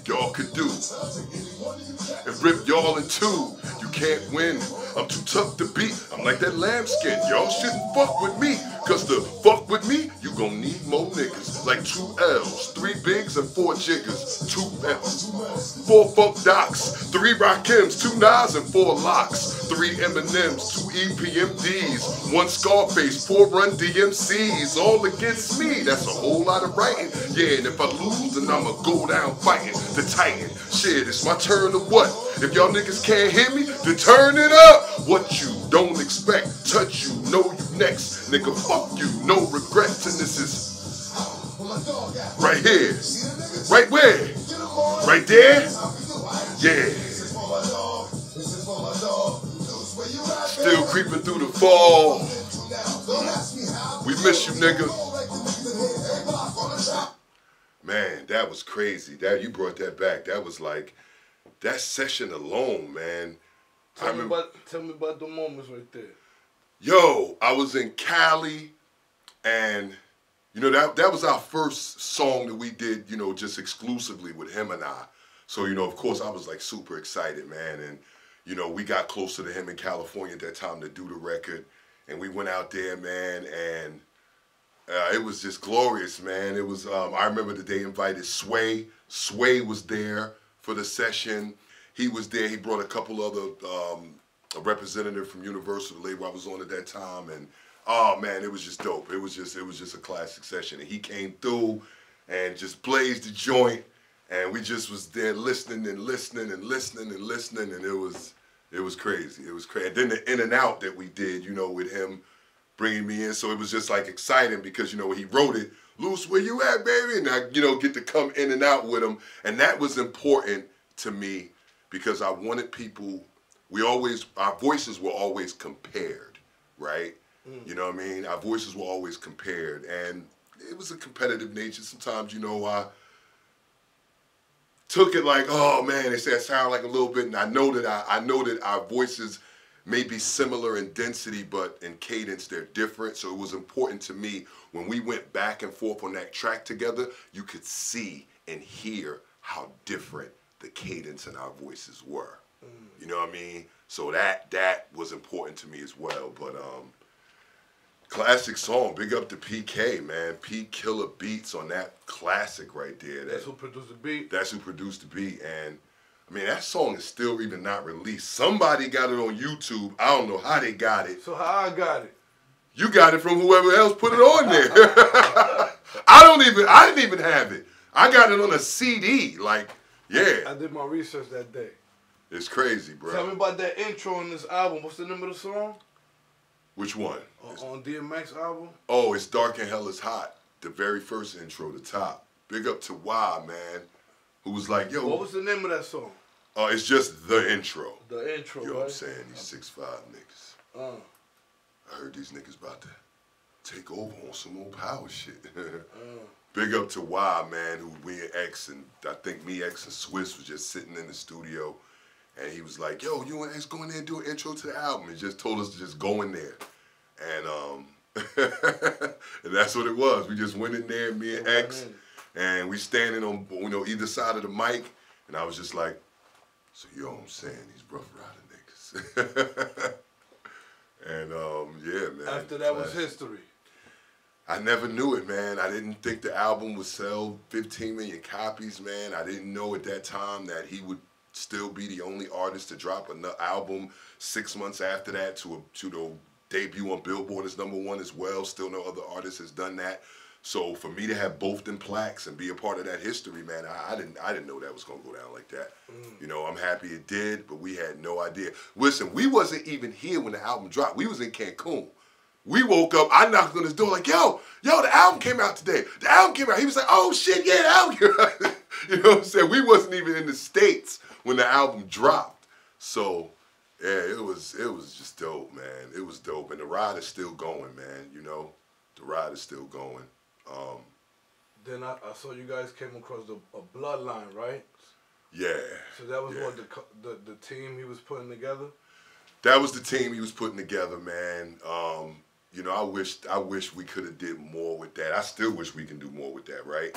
y'all could do and rip y'all in two. You can't win. I'm too tough to beat. I'm like that lambskin. Y'all shouldn't fuck with me. Cause to fuck with me, you gon' need more niggas. Like 2 L's, 3 bigs and 4 jiggers. 2 M's, 4 funk docs, 3 Rakims, 2 Nas and 4 locks. 3 Eminems, 2 EPMDs, 1 Scarface, 4 Run DMCs. All against me. That's a whole lot of writing. Yeah, and if I lose, then I'ma go down fighting the Titan. Shit, it's my turn to what? If y'all niggas can't hear me, then turn it up. What you don't expect, touch you, know you next. Nigga, fuck you, no regrets. And this is right here. Right where? Right there? Yeah. Still creeping through the fall. We miss you, nigga. Man, that was crazy. That you brought that back. That was like, that session alone, man. Tell me about the moments right there. Yo, I was in Cali, and you know that was our first song that we did, you know, just exclusively with him and I. So, you know, of course, I was like super excited, man. And you know, we got closer to him in California at that time to do the record, and we went out there, man, and it was just glorious, man. It was. I remember that they invited Sway. Sway was there for the session. He was there. He brought a couple other, a representative from Universal, the label I was on at that time, and oh man, it was just dope. It was just a classic session. And he came through and just blazed the joint, and we just was there listening and listening and listening and listening, and it was crazy. It was crazy. And then the in and out that we did, you know, with him bringing me in, so it was just like exciting because, you know, when he wrote it, Luce, where you at, baby? And I, you know, get to come in and out with him, and that was important to me. Because I wanted people, our voices were always compared, right? You know what I mean? Our voices were always compared, and it was a competitive nature. Sometimes, you know, I took it like, oh man, they say I sound like a little bit, and I know that our voices may be similar in density, but in cadence they're different. So it was important to me when we went back and forth on that track together, you could see and hear how different the cadence in our voices were. You know what I mean? So that was important to me as well. But classic song, big up to PK, man. P Killer Beats on that classic right there. That's who produced the beat? That's who produced the beat. And I mean, that song is still even not released. Somebody got it on YouTube. I don't know how they got it. So how I got it? You got it from whoever else put it on there. I didn't even have it. I got it on a CD, like, yeah. I did my research that day. It's crazy, bro. Tell me about that intro in this album. What's the name of the song? Which one? On DMX album? Oh, it's Dark and Hell is Hot. The very first intro, the top. Big up to Y, man, who was like, yo. What was the name of that song? It's just the intro. The intro, You know right? what I'm saying? These 6'5" niggas. I heard these niggas about to take over on some old power shit. Big up to Y, man, who we and X, and I think me, X, and Swiss was just sitting in the studio, and he was like, yo, you and X go in there and do an intro to the album. He just told us to just go in there. And and that's what it was. We just went in there, me and X, and we standing on, you know, either side of the mic, and I was just like, so you know what I'm saying, these Rough Rider niggas. And yeah, man. After that was history. I never knew it, man. I didn't think the album would sell 15 million copies, man. I didn't know at that time that he would still be the only artist to drop an album 6 months after that to the debut on Billboard as #1 as well. Still no other artist has done that. So for me to have both them plaques and be a part of that history, man, I didn't know that was gonna go down like that. You know, I'm happy it did, but we had no idea. Listen, we wasn't even here when the album dropped. We was in Cancun. We woke up, I knocked on his door like, yo, the album came out today. The album came out. He was like, oh shit, yeah, the album came out. You know what I'm saying? We wasn't even in the States when the album dropped. So yeah, it was just dope, man. It was dope. And the ride is still going, man, you know? The ride is still going. Then I saw you guys came across a bloodline, right? Yeah. So that was what the team he was putting together? That was the team he was putting together, man. You know, I wish we could have did more with that. I still wish we can do more with that, right?